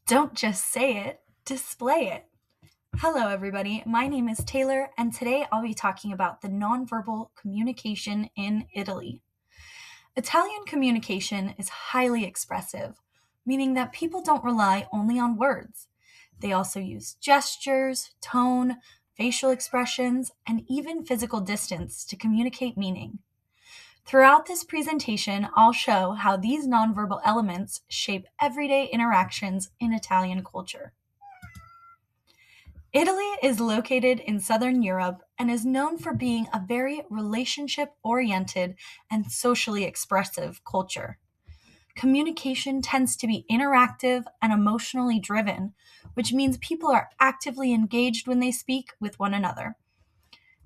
Don't just say it, display it. Hello, everybody. My name is Taylor, and today I'll be talking about the nonverbal communication in Italy. Italian communication is highly expressive, meaning that people don't rely only on words. They also use gestures, tone, facial expressions, and even physical distance to communicate meaning. Throughout this presentation, I'll show how these nonverbal elements shape everyday interactions in Italian culture. Italy is located in southern Europe and is known for being a very relationship-oriented and socially expressive culture. Communication tends to be interactive and emotionally driven, which means people are actively engaged when they speak with one another.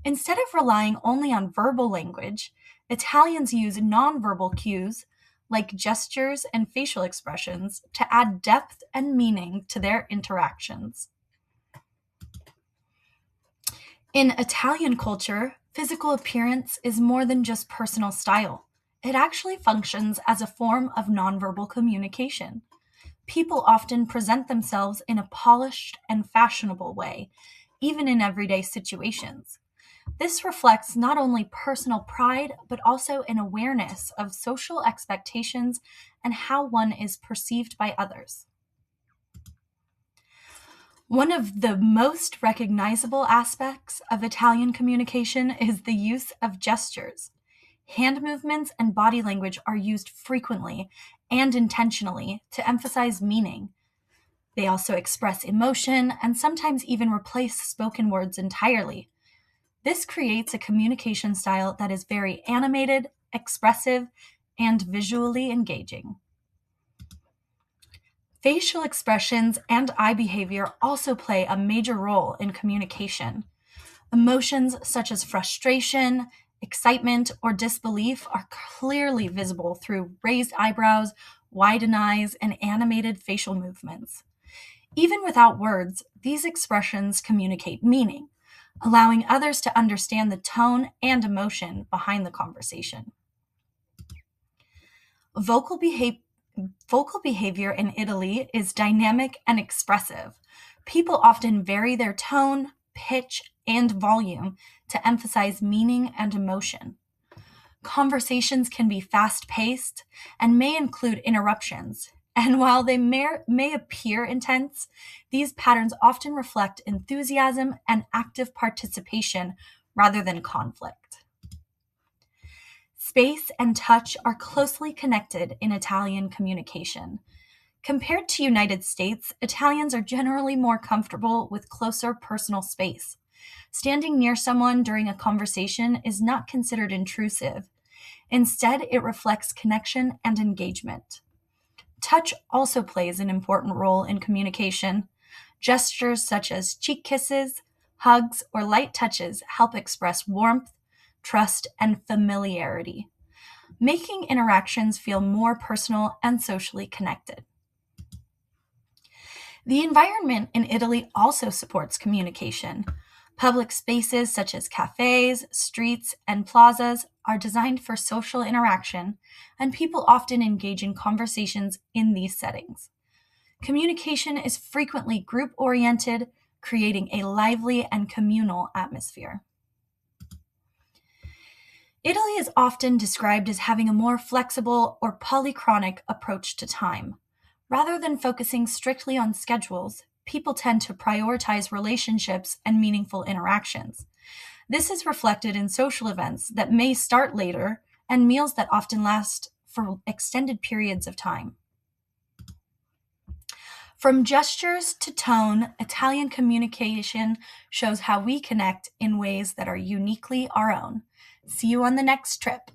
Instead of relying only on verbal language, Italians use nonverbal cues like gestures and facial expressions to add depth and meaning to their interactions. In Italian culture, physical appearance is more than just personal style. It actually functions as a form of nonverbal communication. People often present themselves in a polished and fashionable way, even in everyday situations. This reflects not only personal pride, but also an awareness of social expectations and how one is perceived by others. One of the most recognizable aspects of Italian communication is the use of gestures. Hand movements and body language are used frequently and intentionally to emphasize meaning. They also express emotion and sometimes even replace spoken words entirely. This creates a communication style that is very animated, expressive, and visually engaging. Facial expressions and eye behavior also play a major role in communication. Emotions such as frustration, excitement, or disbelief are clearly visible through raised eyebrows, widened eyes, and animated facial movements. Even without words, these expressions communicate meaning, allowing others to understand the tone and emotion behind the conversation. Vocal, behav- Vocal behavior in Italy is dynamic and expressive. People often vary their tone, pitch, and volume to emphasize meaning and emotion. Conversations can be fast paced and may include interruptions. And while they may appear intense, these patterns often reflect enthusiasm and active participation rather than conflict. Space and touch are closely connected in Italian communication. Compared to United States, Italians are generally more comfortable with closer personal space. Standing near someone during a conversation is not considered intrusive. Instead, it reflects connection and engagement. Touch also plays an important role in communication. Gestures such as cheek kisses, hugs, or light touches help express warmth, trust, and familiarity, making interactions feel more personal and socially connected. The environment in Italy also supports communication. Public spaces such as cafes, streets, and plazas are designed for social interaction, and people often engage in conversations in these settings. Communication is frequently group oriented, creating a lively and communal atmosphere. Italy is often described as having a more flexible or polychronic approach to time. Rather than focusing strictly on schedules, people tend to prioritize relationships and meaningful interactions. This is reflected in social events that may start later and meals that often last for extended periods of time. From gestures to tone, Italian communication shows how we connect in ways that are uniquely our own. See you on the next trip.